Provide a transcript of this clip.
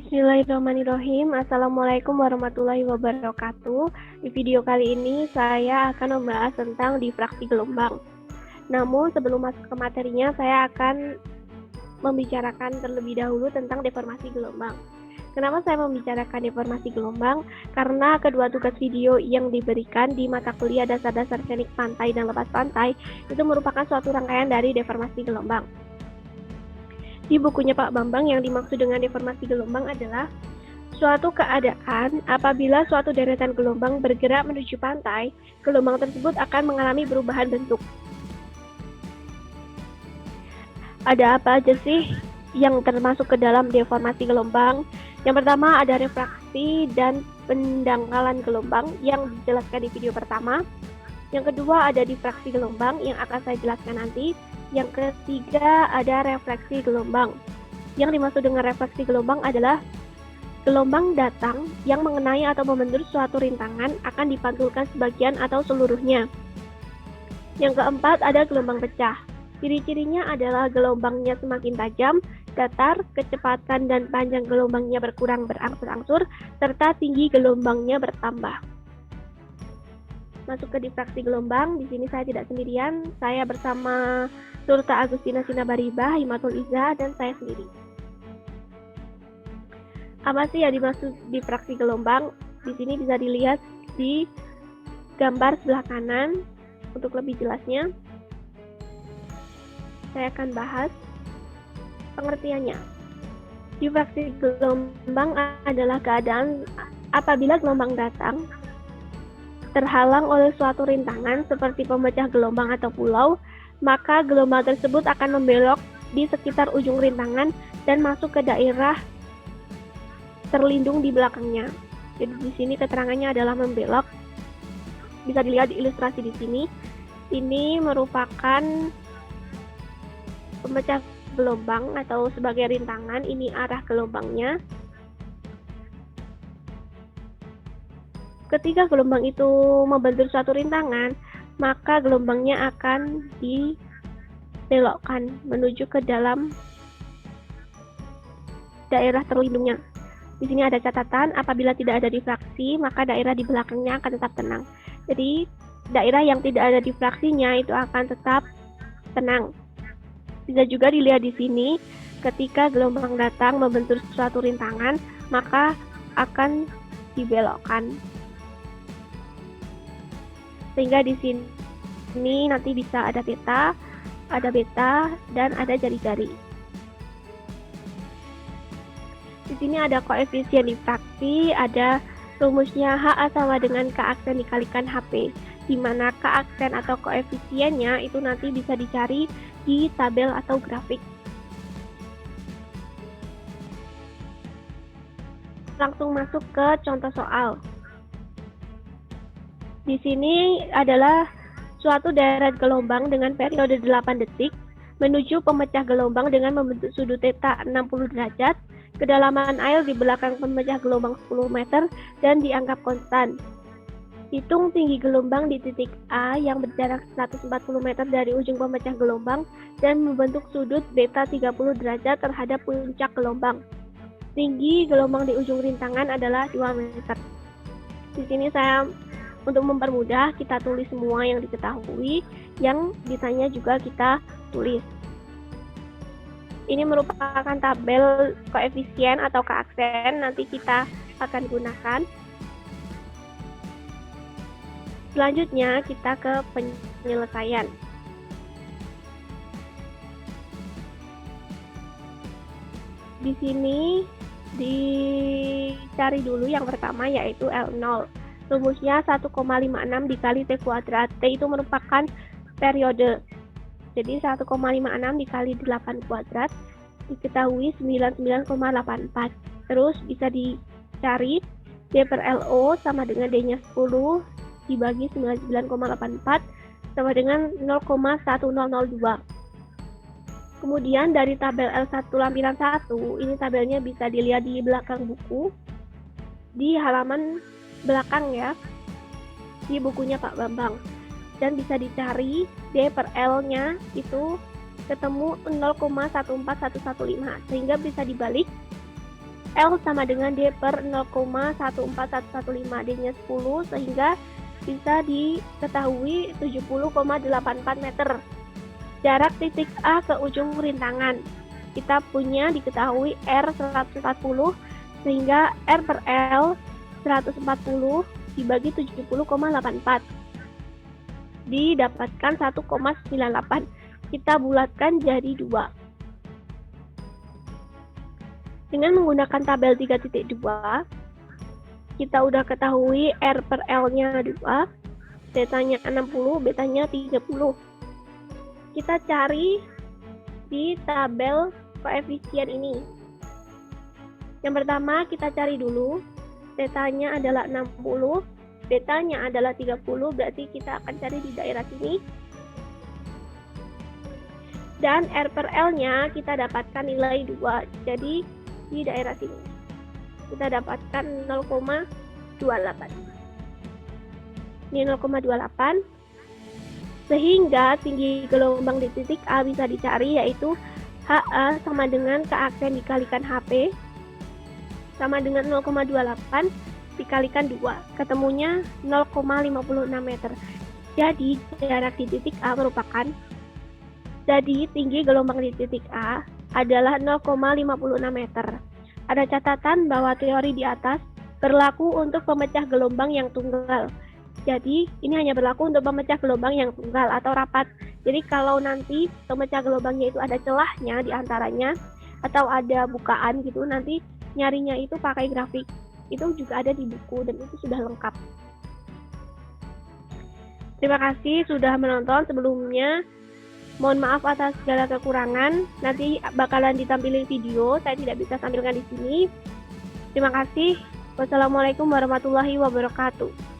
Bismillahirrahmanirrahim. Assalamualaikum warahmatullahi wabarakatuh. Di video kali ini saya akan membahas tentang difraksi gelombang. Namun sebelum masuk ke materinya, saya akan membicarakan terlebih dahulu tentang deformasi gelombang. Kenapa saya membicarakan deformasi gelombang? Karena kedua tugas video yang diberikan di mata kuliah dasar-dasar teknik pantai dan lepas pantai itu merupakan suatu rangkaian dari deformasi gelombang. Di bukunya Pak Bambang, yang dimaksud dengan deformasi gelombang adalah suatu keadaan apabila suatu deretan gelombang bergerak menuju pantai, gelombang tersebut akan mengalami perubahan bentuk. Ada apa aja sih yang termasuk ke dalam deformasi gelombang? Yang pertama ada refraksi dan pendangkalan gelombang yang dijelaskan di video pertama. Yang kedua ada difraksi gelombang yang akan saya jelaskan nanti. Yang ketiga ada refleksi gelombang. Yang dimaksud dengan refleksi gelombang adalah gelombang datang yang mengenai atau membentur suatu rintangan akan dipantulkan sebagian atau seluruhnya. Yang keempat ada gelombang pecah. Ciri-cirinya adalah gelombangnya semakin tajam, datar, kecepatan dan panjang gelombangnya berkurang berangsur-angsur, serta tinggi gelombangnya bertambah. Masuk ke difraksi gelombang, di sini saya tidak sendirian, saya bersama Surta Agustina Sinabaribah, Himatul Izzah, dan saya sendiri. Apa sih yang dimaksud difraksi gelombang? Di sini bisa dilihat di gambar sebelah kanan. Untuk lebih jelasnya, saya akan bahas pengertiannya. Difraksi gelombang adalah keadaan apabila gelombang datang terhalang oleh suatu rintangan seperti pemecah gelombang atau pulau, maka gelombang tersebut akan membelok di sekitar ujung rintangan dan masuk ke daerah terlindung di belakangnya. Jadi di sini keterangannya adalah membelok. Bisa dilihat di ilustrasi di sini. Ini merupakan pemecah gelombang atau sebagai rintangan, ini arah gelombangnya. Ketika gelombang itu membentur suatu rintangan, maka gelombangnya akan dibelokkan menuju ke dalam daerah terlindungnya. Di sini ada catatan, apabila tidak ada difraksi, maka daerah di belakangnya akan tetap tenang. Jadi, daerah yang tidak ada difraksinya itu akan tetap tenang. Bisa juga dilihat di sini, ketika gelombang datang membentur suatu rintangan, maka akan dibelokkan. Sehingga di sini nanti bisa ada theta, ada beta, dan ada jari-jari. Di sini ada koefisien difraksi, ada rumusnya HA sama dengan K aksen dikalikan HP, di mana K aksen atau koefisiennya itu nanti bisa dicari di tabel atau grafik. Langsung masuk ke contoh soal. Di sini adalah suatu deret gelombang dengan periode 8 detik menuju pemecah gelombang dengan membentuk sudut theta 60 derajat, kedalaman air di belakang pemecah gelombang 10 meter dan dianggap konstan. Hitung tinggi gelombang di titik A yang berjarak 140 meter dari ujung pemecah gelombang dan membentuk sudut beta 30 derajat terhadap puncak gelombang. Tinggi gelombang di ujung rintangan adalah 2 meter. Di sini saya untuk mempermudah, kita tulis semua yang diketahui, yang ditanya juga kita tulis. Ini merupakan tabel koefisien atau K aksen, nanti kita akan gunakan. Selanjutnya kita ke penyelesaian. Di sini dicari dulu yang pertama yaitu L0. Rumusnya 1,56 dikali T kuadrat. T itu merupakan periode. Jadi 1,56 dikali 8 kuadrat diketahui 99,84. Terus bisa dicari D per LO sama dengan D-nya 10 dibagi 99,84 sama dengan 0,1002. Kemudian dari tabel L1 lampiran 1, ini tabelnya bisa dilihat di belakang buku, di halaman belakang ya, di bukunya Pak Bambang. Dan bisa dicari D per L-nya itu ketemu 0,14115, sehingga bisa dibalik L sama dengan D per 0,14115. D-nya 10 sehingga bisa diketahui 70,84 meter. Jarak titik A ke ujung rintangan. Kita punya diketahui R 140 sehingga R per L 140 dibagi 70,84. Didapatkan 1,98. Kita bulatkan jadi 2. Dengan menggunakan tabel 3.2, kita udah ketahui R per L-nya 2, tetanya 60, betanya 30. Kita cari di tabel koefisien ini. Yang pertama kita cari dulu, tetanya adalah 60, betanya adalah 30, berarti kita akan cari di daerah sini. Dan R per L-nya kita dapatkan nilai 2, jadi di daerah sini kita dapatkan 0,28. Ini 0,28, sehingga tinggi gelombang di titik A bisa dicari, yaitu HA sama dengan keaksen dikalikan HP sama dengan 0,28 dikalikan 2, ketemunya 0,56 meter. Jadi jarak di titik A merupakan, jadi tinggi gelombang di titik A adalah 0,56 meter. Ada catatan bahwa teori di atas berlaku untuk pemecah gelombang yang tunggal. Jadi ini hanya berlaku untuk pemecah gelombang yang tunggal atau rapat. Jadi kalau nanti pemecah gelombangnya itu ada celahnya di antaranya atau ada bukaan gitu, nanti nyarinya itu pakai grafik. Itu juga ada di buku dan itu sudah lengkap. Terima kasih sudah menonton. Sebelumnya mohon maaf atas segala kekurangan. Nanti bakalan ditampilkan video, saya tidak bisa tampilkan di sini. Terima kasih. Wassalamualaikum warahmatullahi wabarakatuh.